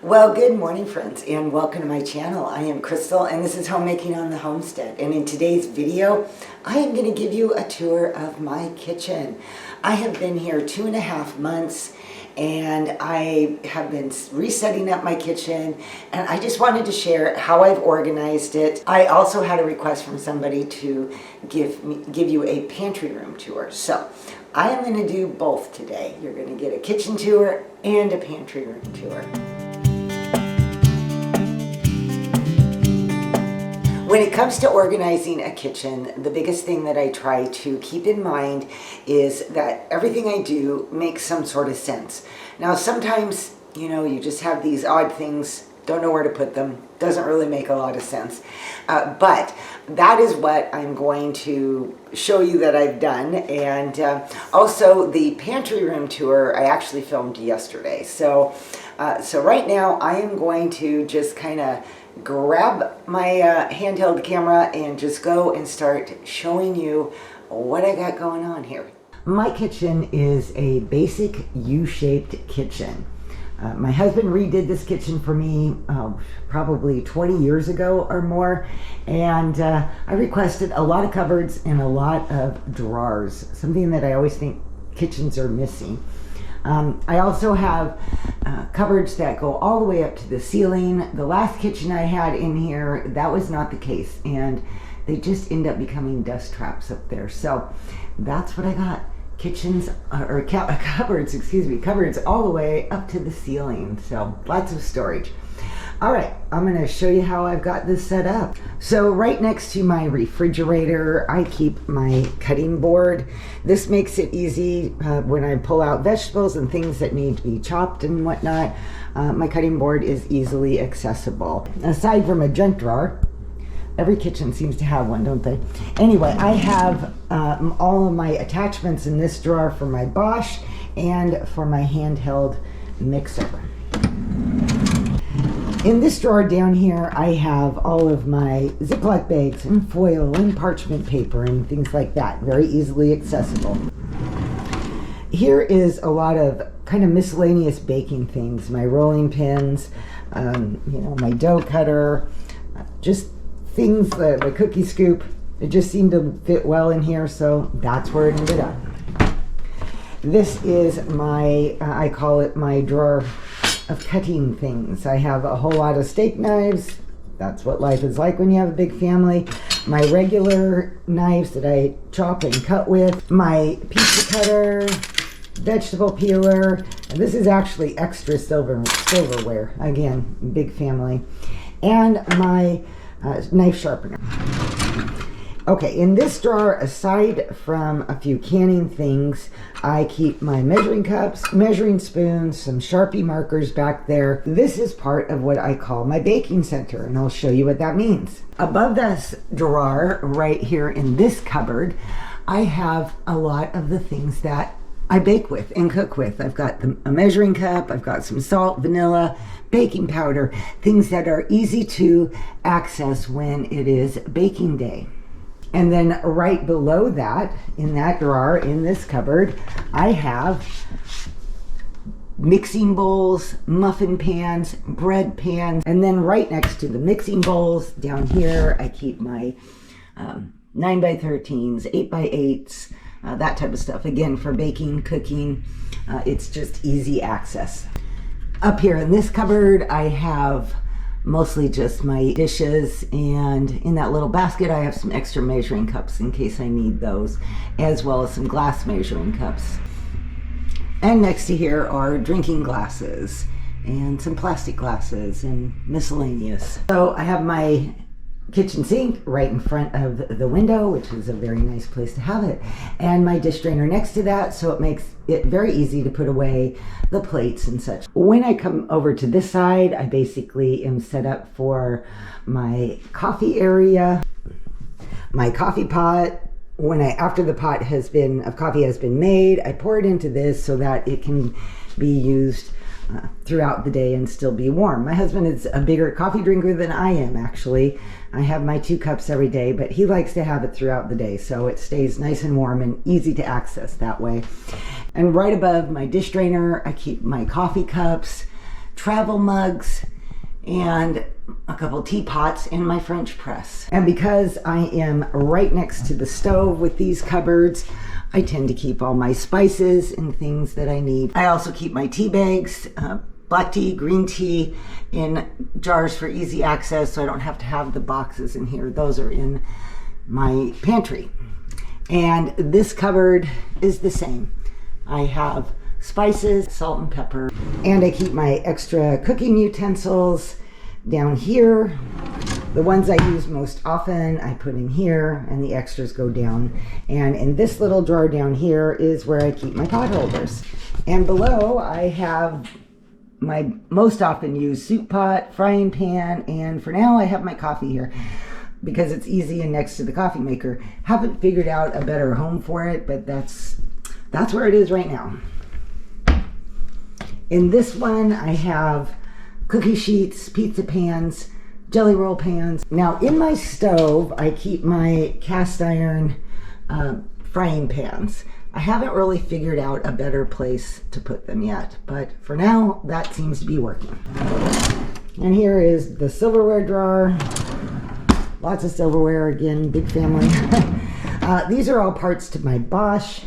Well, good morning, friends, and welcome to my channel. I am Crystal, and this is Homemaking on the Homestead. And in today's video, I am going to give you a tour of my kitchen. I have been here 2.5 months, and I have been resetting up my kitchen, and I just wanted to share how I've organized it. I also had a request from somebody to give you a pantry room tour. So I am going to do both today. You're going to get a kitchen tour and a pantry room tour. When it comes to organizing a kitchen, the biggest thing that I try to keep in mind is that everything I do makes some sort of sense. Now, sometimes, you just have these odd things, don't know where to put them, doesn't really make a lot of sense. But that is what I'm going to show you that I've done. And also the pantry room tour, I actually filmed yesterday. So right now I am going to just kind of grab my handheld camera and just go and start showing you what I got going on here. My kitchen is a basic U-shaped kitchen. My husband redid this kitchen for me probably 20 years ago or more, and I requested a lot of cupboards and a lot of drawers, something that I always think kitchens are missing. I also have cupboards that go all the way up to the ceiling. The last kitchen I had in here, that was not the case, and they just end up becoming dust traps up there. So that's what I got. Cupboards all the way up to the ceiling. So lots of storage. All right, I'm going to show you how I've got this set up. So right next to my refrigerator, I keep my cutting board. This makes it easy when I pull out vegetables and things that need to be chopped and whatnot. My cutting board is easily accessible. Aside from a junk drawer, every kitchen seems to have one, don't they? Anyway, I have all of my attachments in this drawer for my Bosch and for my handheld mixer. In this drawer down here, I have all of my Ziploc bags and foil and parchment paper and things like that, very easily accessible. Here is a lot of kind of miscellaneous baking things, my rolling pins, my dough cutter, just things, my cookie scoop. It just seemed to fit well in here, so that's where it ended up. This is my, I call it my drawer of cutting things. I have a whole lot of steak knives. That's what life is like when you have a big family. My regular knives that I chop and cut with. My pizza cutter, vegetable peeler. And this is actually extra silverware. Again, big family. And my knife sharpener. Okay, in this drawer, aside from a few canning things, I keep my measuring cups, measuring spoons, some Sharpie markers back there. This is part of what I call my baking center, and I'll show you what that means. Above this drawer, right here in this cupboard, I have a lot of the things that I bake with and cook with. I've got a measuring cup, I've got some salt, vanilla, baking powder, things that are easy to access when it is baking day. And then right below that, in that drawer, in this cupboard, I have mixing bowls, muffin pans, bread pans. And then right next to the mixing bowls, down here, I keep my 9x13s, 8x8s, that type of stuff. Again, for baking, cooking, it's just easy access. Up here in this cupboard, I have mostly just my dishes, and in that little basket I have some extra measuring cups in case I need those, as well as some glass measuring cups. And next to here are drinking glasses and some plastic glasses and miscellaneous. So I have my kitchen sink right in front of the window, which is a very nice place to have it, and my dish drainer next to that, so it makes it very easy to put away the plates and such. When I come over to this side, I basically am set up for my coffee area, my coffee pot. After the pot of coffee has been made, I pour it into this so that it can be used throughout the day and still be warm. My husband is a bigger coffee drinker than I am, actually. I have my 2 cups every day, but he likes to have it throughout the day, so it stays nice and warm and easy to access that way. And right above my dish drainer, I keep my coffee cups, travel mugs, and a couple teapots in my French press. And because I am right next to the stove with these cupboards, I tend to keep all my spices and things that I need. I also keep my tea bags, black tea, green tea, in jars for easy access, so I don't have to have the boxes in here. Those are in my pantry. And this cupboard is the same. I have spices, salt and pepper, and I keep my extra cooking utensils down here. The ones I use most often I put in here, and the extras go down. And in this little drawer down here is where I keep my pot holders. And below I have my most often used soup pot, frying pan, and for now I have my coffee here because it's easy and next to the coffee maker. Haven't figured out a better home for it, but that's where it is right now. In this one I have cookie sheets, pizza pans, jelly roll pans. Now in my stove I keep my cast iron frying pans. I haven't really figured out a better place to put them yet, but for now that seems to be working. And here is the silverware drawer. Lots of silverware, again, big family. These are all parts to my Bosch.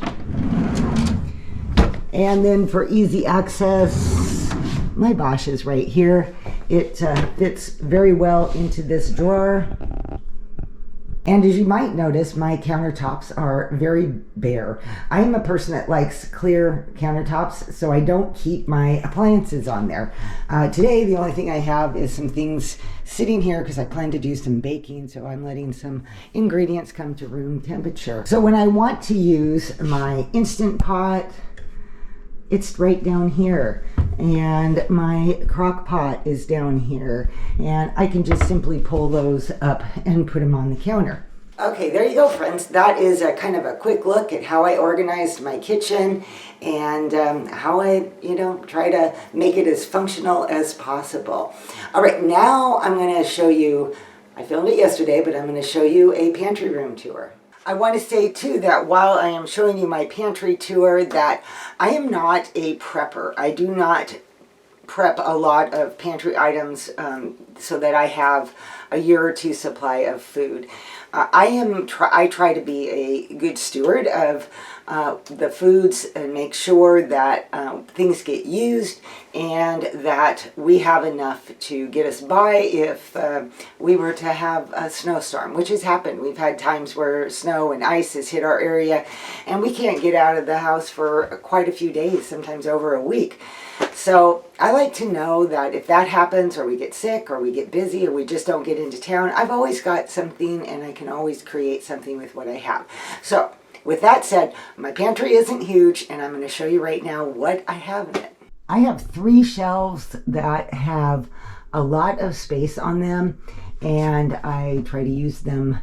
And then for easy access, my Bosch is right here. It fits very well into this drawer. And as you might notice, my countertops are very bare. I am a person that likes clear countertops, so I don't keep my appliances on there. Today, the only thing I have is some things sitting here because I plan to do some baking, so I'm letting some ingredients come to room temperature. So when I want to use my Instant Pot, it's right down here, and my crock pot is down here, and I can just simply pull those up and put them on the counter. Okay, there you go, friends. That is a kind of a quick look at how I organized my kitchen and how I, try to make it as functional as possible. All right, now I'm going to show you, I filmed it yesterday, but I'm going to show you a pantry room tour. I want to say too that while I am showing you my pantry tour, that I am not a prepper. I do not prep a lot of pantry items so that I have a year or two supply of food. I try to be a good steward of the foods and make sure that things get used and that we have enough to get us by if we were to have a snowstorm, which has happened. We've had times where snow and ice has hit our area and we can't get out of the house for quite a few days, sometimes over a week. So I like to know that if that happens, or we get sick, or we get busy, or we just don't get into town, I've always got something and I can always create something with what I have. So with that said, my pantry isn't huge, and I'm going to show you right now what I have in it. I have 3 shelves that have a lot of space on them, and I try to use them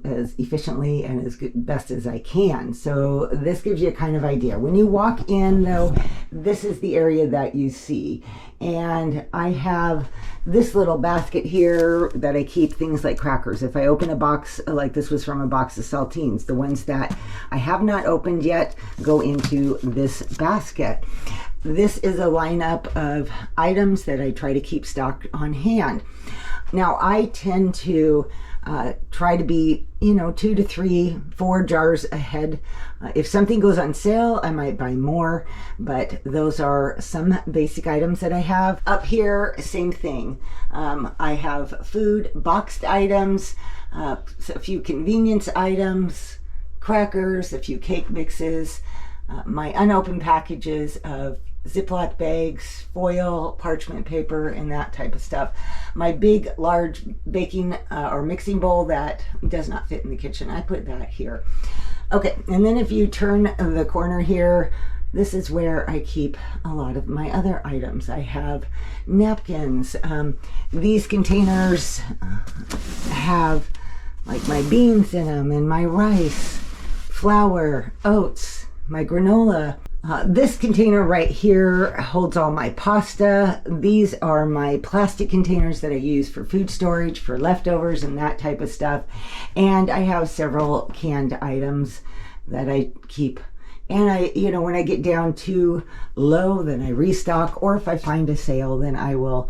as efficiently and as best as I can. So this gives you a kind of idea. When you walk in though, this is the area that you see. And I have this little basket here that I keep things like crackers. If I open a box, like this was from a box of saltines, the ones that I have not opened yet go into this basket. This is a lineup of items that I try to keep stocked on hand. Now I tend to try to be, 2 to 3, 4 jars ahead. If something goes on sale, I might buy more, but those are some basic items that I have. Up here, same thing. I have food, boxed items, a few convenience items, crackers, a few cake mixes, my unopened packages of Ziploc bags, foil, parchment paper, and that type of stuff. My big, large baking or mixing bowl that does not fit in the kitchen, I put that here. Okay, and then if you turn the corner here, this is where I keep a lot of my other items. I have napkins. These containers have like my beans in them and my rice, flour, oats, my granola. This container right here holds all my pasta. These are my plastic containers that I use for food storage, for leftovers and that type of stuff. And I have several canned items that I keep And when I get down too low, then I restock, or if I find a sale, then I will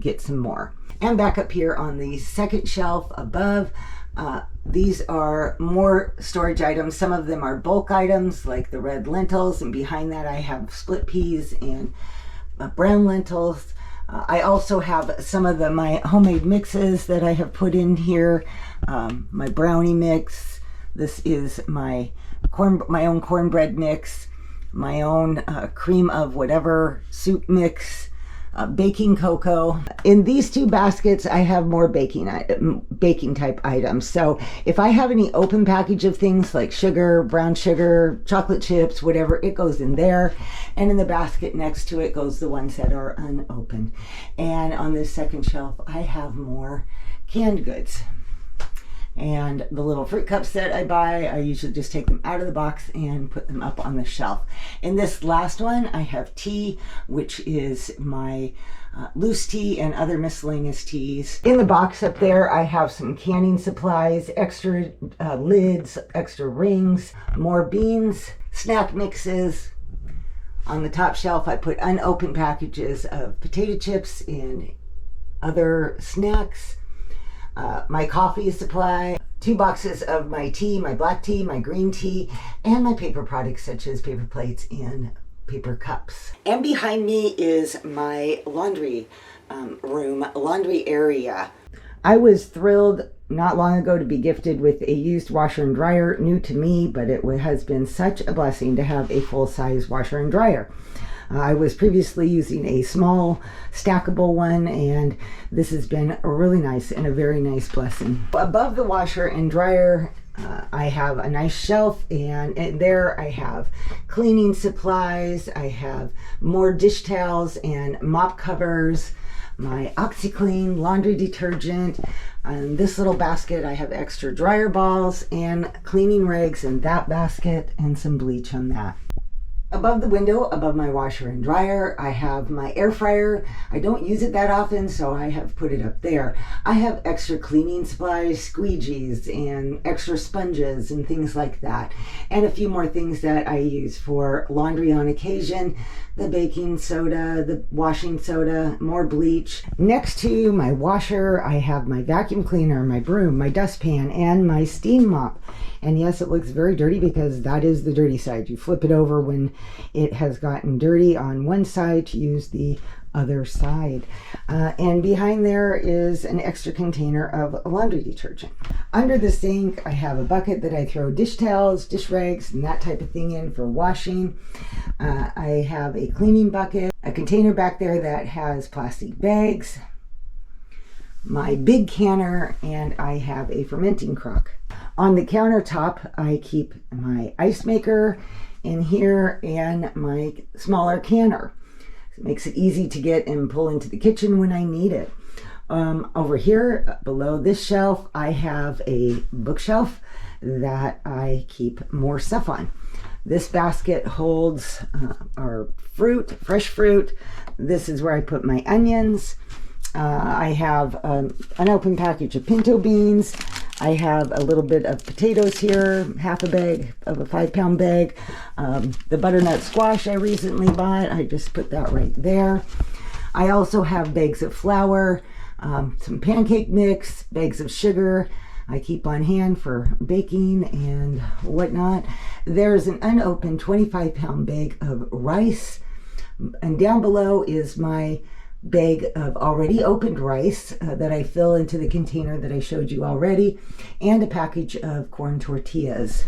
get some more. And back up here on the second shelf above, these are more storage items. Some of them are bulk items like the red lentils, and behind that I have split peas and brown lentils. I also have some of my homemade mixes that I have put in here. My brownie mix. This is my own cornbread mix, my own cream of whatever soup mix, baking cocoa. In these two baskets, I have more baking type items. So if I have any open package of things like sugar, brown sugar, chocolate chips, whatever, it goes in there. And in the basket next to it goes the ones that are unopened. And on this second shelf, I have more canned goods. And the little fruit cups that I buy, I usually just take them out of the box and put them up on the shelf. In this last one, I have tea, which is my loose tea and other miscellaneous teas. In the box up there, I have some canning supplies, extra lids, extra rings, more beans, snack mixes. On the top shelf, I put unopened packages of potato chips and other snacks. My coffee supply, 2 boxes of my tea, my black tea, my green tea, and my paper products such as paper plates and paper cups. And behind me is my laundry laundry area. I was thrilled not long ago to be gifted with a used washer and dryer, new to me, but it has been such a blessing to have a full-size washer and dryer. I was previously using a small stackable one, and this has been really nice and a very nice blessing. Above the washer and dryer, I have a nice shelf, and there I have cleaning supplies. I have more dish towels and mop covers, my OxyClean laundry detergent. In this little basket, I have extra dryer balls and cleaning rags in that basket, and some bleach on that. Above the window, above my washer and dryer, I have my air fryer. I don't use it that often, so I have put it up there. I have extra cleaning supplies, squeegees, and extra sponges and things like that. And a few more things that I use for laundry on occasion. The baking soda, the washing soda, more bleach. Next to my washer, I have my vacuum cleaner, my broom, my dustpan, and my steam mop. And yes, it looks very dirty because that is the dirty side. You flip it over when it has gotten dirty on one side to use the other side. And behind there is an extra container of laundry detergent. Under the sink, I have a bucket that I throw dish towels, dish rags, and that type of thing in for washing. I have a cleaning bucket, a container back there that has plastic bags, my big canner, and I have a fermenting crock. On the countertop, I keep my ice maker in here and my smaller canner. It makes it easy to get and pull into the kitchen when I need it. Over here, below this shelf, I have a bookshelf that I keep more stuff on. This basket holds our fruit, fresh fruit. This is where I put my onions. I have an unopened package of pinto beans. I have a little bit of potatoes here, half a bag of a 5-pound bag. The butternut squash I recently bought, I just put that right there. I also have bags of flour, some pancake mix, bags of sugar. I keep on hand for baking and whatnot. There's an unopened 25-pound bag of rice. And down below is my bag of already opened rice that I fill into the container that I showed you already, and a package of corn tortillas.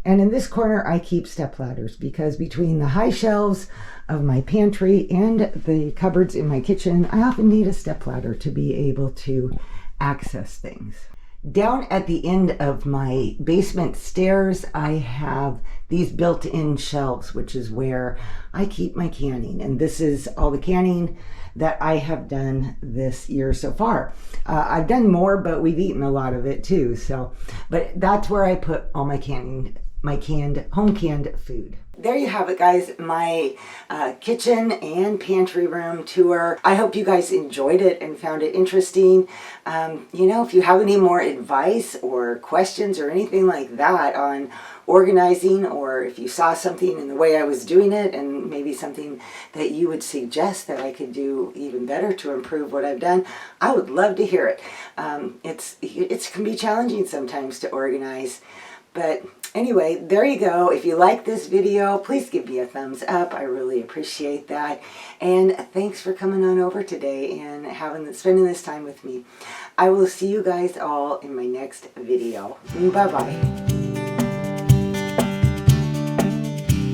And in this corner, I keep step ladders because between the high shelves of my pantry and the cupboards in my kitchen, I often need a step ladder to be able to access things. Down at the end of my basement stairs, I have these built-in shelves, which is where I keep my canning. And this is all the canning that I have done this year so far. I've done more, but we've eaten a lot of it too. But that's where I put all my canning my home canned food. There you have it, guys, my kitchen and pantry room tour. I hope you guys enjoyed it and found it interesting. You know, if you have any more advice or questions or anything like that on organizing, or if you saw something in the way I was doing it and maybe something that you would suggest that I could do even better to improve what I've done, I would love to hear it. It can be challenging sometimes to organize. But anyway, there you go. If you like this video, please give me a thumbs up. I really appreciate that. And thanks for coming on over today and spending this time with me. I will see you guys all in my next video. Bye-bye.